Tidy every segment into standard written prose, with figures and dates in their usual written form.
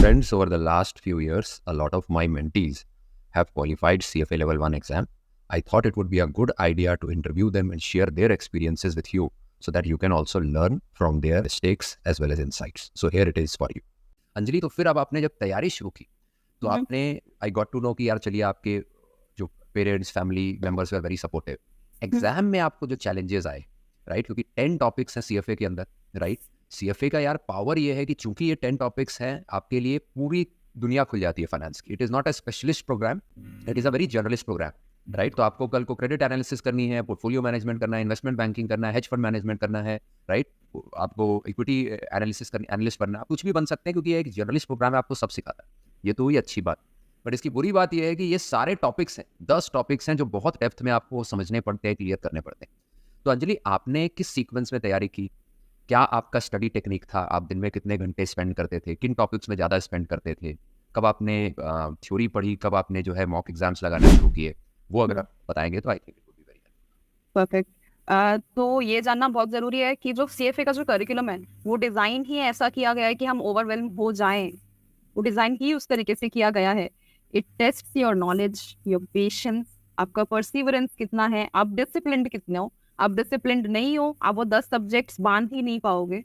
Friends, over the last few years, a lot of my mentees have qualified CFA Level 1 exam. I thought it would be a good idea to interview them and share their experiences with you so that you can also learn from their mistakes as well as insights. So here it is for you. Anjali, तो फिर अब आपने जब तैयारी शुरू की तो आपने आई गॉट टू नो कि यार चलिए आपके जो parents family members were very supportive. Exam में आपको जो चैलेंजेस आए, राइट, क्योंकि 10 टॉपिक्स हैं सीएफए के अंदर, राइट. सीएफए का यार पावर ये है कि चूंकि ये 10 टॉपिक्स हैं, आपके लिए पूरी दुनिया खुल जाती है फाइनेंस की. It is not a specialist program, it is a very generalist program, right. तो आपको कल को क्रेडिट एनालिसिस करनी है, पोर्टफोलियो मैनेजमेंट करना है, इन्वेस्टमेंट बैंकिंग करना है, हेज फंड मैनेजमेंट करना है, राइट. आपको इक्विटी एनालिसिस करनी, एनालिस्ट बनना, आप कुछ भी बन सकते हैं क्योंकि ये एक जर्नलिस्ट प्रोग्राम है, आपको सब सिखाता है. ये तो हुई अच्छी बात. बट इसकी बुरी बात ये है कि ये सारे टॉपिक्स हैं, 10 टॉपिक्स हैं जो बहुत डेप्थ में आपको समझने पड़ते हैं, क्लियर करने पड़ते हैं. तो अंजलि, आपने किस सीक्वेंस में तैयारी की? क्या आपका स्टडी टेक्निक था? आप दिन में कितने घंटे स्पेंड करते थे? किन टॉपिक्स में ज़्यादा स्पेंड करते थे? कब आपने थ्योरी पढ़ी? कब आपने जो है मॉक एग्जाम्स लगाना शुरू किए? वो अगर आप बताएंगे तो I think it would be very perfect. तो ये जानना बहुत ज़रूरी है कि जो सीएफए का जो करिकुलम है वो डिज़ाइन ही ऐसा किया गया है कि हम ओवरवेल्म हो जाएं. वो डिज़ाइन ही उस तरीके से किया गया है. It tests your knowledge, your patience, आपका परसिवरेंस कितना है, आप डिसिप्लिन्ड कितने हो. आप डिसिप्लिन्ड नहीं हो, आप वो 10 सब्जेक्ट्स बांध ही नहीं पाओगे.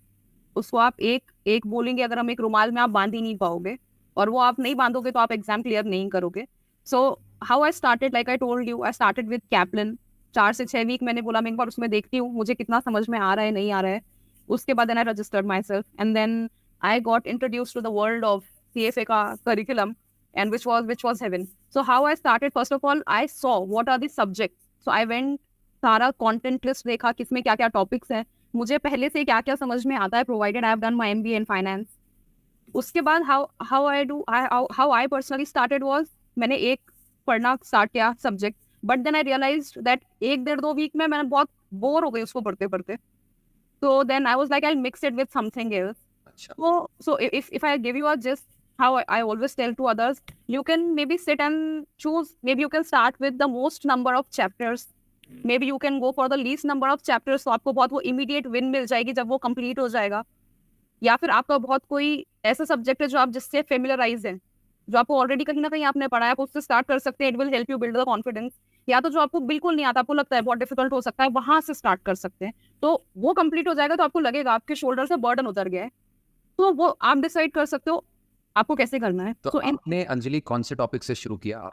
उसको आप एक एक बोलेंगे, अगर हम एक रुमाल में, आप बांध ही नहीं पाओगे. और वो आप नहीं बांधोगे तो आप एग्जाम क्लियर नहीं करोगे. So how I started, like I told you, I started with Kaplan. 4 से 6 वीक मैंने बोला मैं एक बार उसमें देखती हूँ मुझे कितना समझ में आ रहा है, नहीं आ रहा है. उसके बाद then I registered myself and then I got introduce to the world of CFA का curriculum and which was heaven. So how I started, first of all, I saw what are the subjects. So I went, सारा content list देखा किसमें क्या क्या topics हैं, मुझे पहले से क्या क्या समझ में आता है, provided I have done my MBA in finance. उसके बाद how I personally started was, मैंने एक पढ़ना start किया subject, but then I realized that 1-1.5 week में मैं बहुत बोर हो गई उसको पढ़ते पढ़ते. So then I was like, I'll mix it with something else. So if I give you a gist, how I always tell to others, you can maybe sit and choose. Maybe you can start with the most number of chapters. Maybe you can go for the least number of chapters. So आपको बहुत वो immediate win मिल जाएगी जब वो complete हो जाएगा. या फिर आपका बहुत कोई ऐसा सब्जेक्ट है जो आप जिससे फेमिलराइज हैं, जो आपको ऑलरेडी कहीं ना कहीं आपने पढ़ा है, आप उससे स्टार्ट कर सकते हैं. It will help you build the confidence. या तो जो आपको बिल्कुल नहीं आता, आपको लगता है बहुत डिफिकल्ट हो सकता है, वहां से स्टार्ट कर सकते हैं. तो वो कंप्लीट हो जाएगा तो आपको लगेगा आपके शोल्डर से बर्डन उतर गया है. तो वो आप डिसाइड कर सकते हो आपको कैसे करना है. तो आपने अंजलि कौन से टॉपिक से शुरू किया?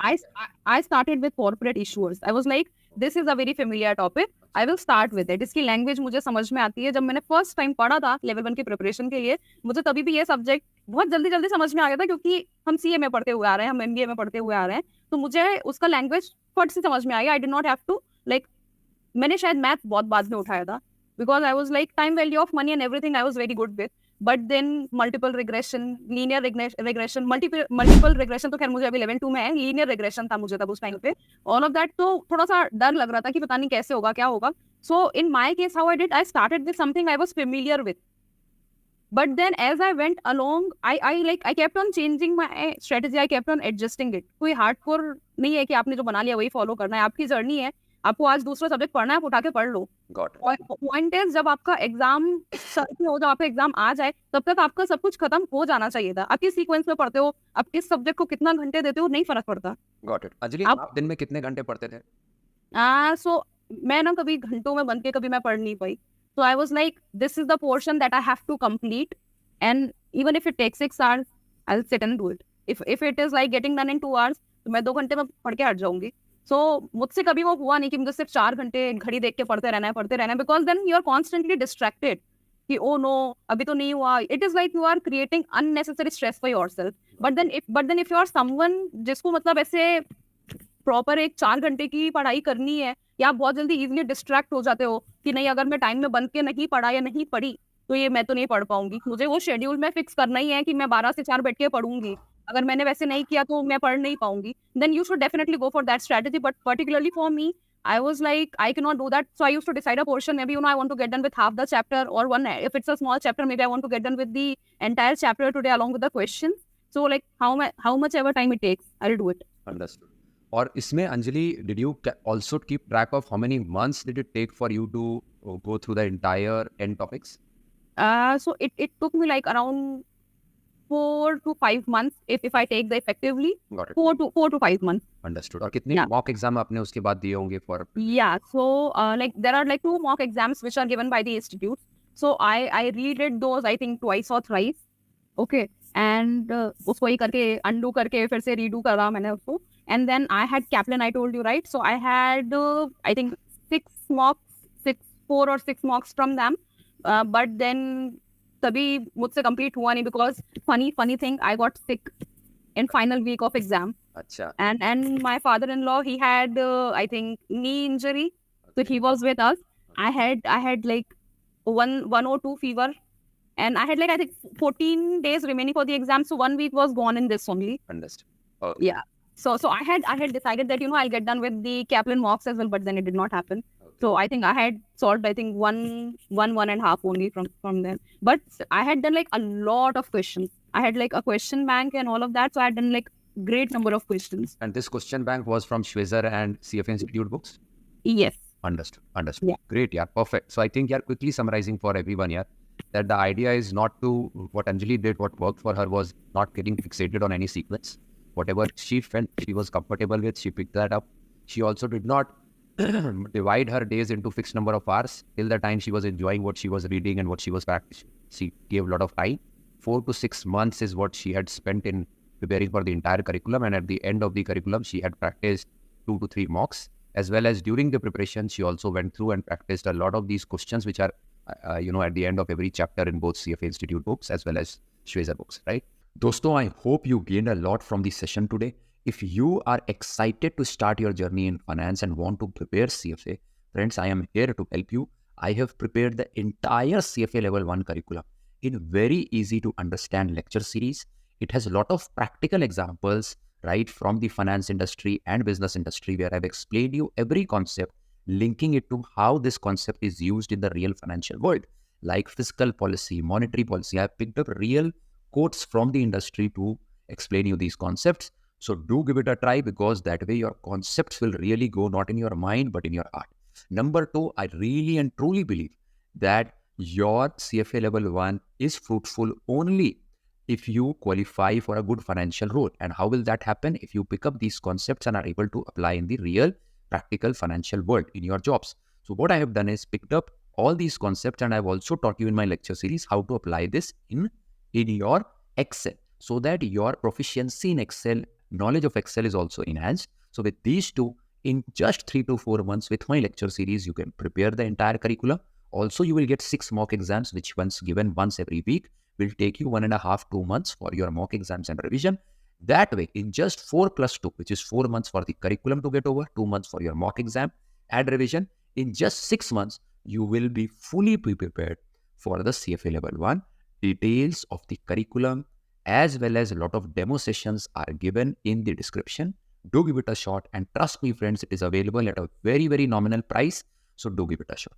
I started with corporate issuers. I was like, this is a very familiar topic. I will start with it. इसकी लैंग्वेज मुझे समझ में आती है. जब मैंने फर्स्ट टाइम पढ़ा था लेवल 1 की प्रिपरेशन के लिए, मुझे तभी भी ये सब्जेक्ट बहुत जल्दी जल्दी समझ में आ गया था, क्योंकि हम CA में पढ़ते हुए आ रहे हैं, हम MBA में पढ़ते हुए आ रहे हैं. तो मुझे उसका लैंग्वेज फट से समझ में आ गया. I did not have to like, मैंने शायद मैथ बहुत बाद में उठाया था, because I was like time value of money and everything I was very good with. But then multiple regression, linear regression, multiple regression तो खैर मुझे अभी 11-2 में है, लीनियर रिग्रेशन था मुझे तब उस टाइम पे, ऑल ऑफ दैट. तो थोड़ा सा डर लग रहा था कि पता नहीं कैसे होगा, क्या होगा. So in my case how I did, I started with something I was familiar with. But then as I went along, I kept on changing my strategy. I kept on adjusting it. कोई hardcore नहीं है कि आपने जो बना लिया वही follow करना है. आपकी जर्नी है, आपको आज दूसरा सब्जेक्ट पढ़ना है, आप उठा के पढ़ लो. और पॉइंट है, जब आपका एग्जाम हो, जब आपका एग्जाम आ जाए, तब तक आपका सब कुछ खत्म हो जाना चाहिए था. आप किस सीक्वेंस में पढ़ते हो, आप किस सब्जेक्ट को कितना घंटे देते हो, नहीं फर्क पड़ता. Got it. अंजलि, आप दिन में कितने घंटे पढ़ते थे? सो मैं ना कभी घंटों में बन के कभी मैं पढ़ नहीं पाई. So I was like, this is the portion that I have to complete, and even if it takes 6 hours, I'll sit and do it. If it is like getting done in 2 hours, तो मैं 2 घंटे में पढ़ के हट जाऊंगी. So मुझसे कभी वो हुआ नहीं कि मुझे सिर्फ 4 घंटे घड़ी देख के पढ़ते रहना है, because then you are constantly distracted कि oh no अभी तो नहीं हुआ. It is like you are creating unnecessary stress for yourself. But then if you are someone जिसको मतलब ऐसे प्रॉपर एक 4 घंटे की पढ़ाई करनी है, या आप बहुत जल्दी इजीली डिस्ट्रैक्ट हो जाते हो कि नहीं, अगर मैं टाइम में बंद के नहीं पढ़ा या नहीं पढ़ी तो ये मैं तो नहीं पढ़ पाऊंगी, मुझे वो शेड्यूल में फिक्स करना ही है कि मैं 12 से 4 बैठ के पढ़ूंगी, अगर मैंने वैसे नहीं किया तो मैं पढ़ नहीं पाऊंगी. Then you should definitely go for that strategy. But particularly for me, I was like, I cannot do that. So I used to decide a portion. Maybe, I want to get done with half the chapter, or one. If it's a small chapter, maybe I want to get done with the entire chapter today along with the questions. So like how much ever time it takes, I'll do it. Understood. और इसमें Anjali, did you also keep track of how many months did it take for you to go through the entire 10 topics? So it took me like around 4 to 5 months if I take the effectively. Got it. 4 to 5 months. Understood. और कितने Yeah. mock exam आपने उसके बाद दिए होंगे for? Yeah. So like there are like 2 mock exams which are given by the institute. So I redid those I think twice or thrice. Okay. And उसको ही करके undo करके फिर से redo करा मैंने उसको. And then I had Kaplan, I told you, right? So I had I think 4 or 6 mocks from them. But then तभी मुझसे complete हुआ नहीं because funny thing, I got sick in final week of exam. अच्छा. And my father-in-law, he had I think knee injury, so he was with us. I had like 102 fever, and I had like I think 14 days remaining for the exam, so 1 week was gone in this only. Understood. Oh. Yeah. So I had decided that I'll get done with the Kaplan mocks as well, but then it did not happen. Okay. So I think I had solved I think one and a half only from them. But I had done like a lot of questions. I had like a question bank and all of that. So I had done like great number of questions. And this question bank was from Schweitzer and CFA Institute books? Yes. Understood. Yeah. Great, yeah, perfect. So I think you're quickly summarizing for everyone here that the idea is not to, what Anjali did, what worked for her was not getting fixated on any sequence. Whatever she felt she was comfortable with, she picked that up. She also did not divide her days into fixed number of hours till the time she was enjoying what she was reading and what she was practicing. She gave a lot of time. 4 to 6 months is what she had spent in preparing for the entire curriculum, and at the end of the curriculum, she had practiced 2 to 3 mocks, as well as during the preparation, she also went through and practiced a lot of these questions, which are, at the end of every chapter in both CFA Institute books as well as Schweitzer books, right? Dosto, I hope you gained a lot from the session today. If you are excited to start your journey in finance and want to prepare CFA, friends, I am here to help you. I have prepared the entire CFA Level 1 curriculum in very easy to understand lecture series. It has a lot of practical examples, right, from the finance industry and business industry, where I've explained you every concept, linking it to how this concept is used in the real financial world, like fiscal policy, monetary policy. I've picked up real quotes from the industry to explain you these concepts. So do give it a try, because that way your concepts will really go not in your mind, but in your heart. Number 2, I really and truly believe that your CFA Level 1 is fruitful only if you qualify for a good financial role. And how will that happen? If you pick up these concepts and are able to apply in the real practical financial world in your jobs. So what I have done is picked up all these concepts, and I've also taught you in my lecture series how to apply this in your Excel, so that your proficiency in Excel, knowledge of Excel is also enhanced. So with these two, in just 3 to 4 months with my lecture series, you can prepare the entire curriculum. Also, you will get 6 mock exams, which once given once every week will take you 1.5 to 2 months for your mock exams and revision. That way, in just 4 plus 2, which is 4 months for the curriculum to get over, 2 months for your mock exam and revision, in just 6 months, you will be fully prepared for the CFA Level 1. Details of the curriculum as well as a lot of demo sessions are given in the description. Do give it a shot, and trust me, friends, it is available at a very, very nominal price. So do give it a shot.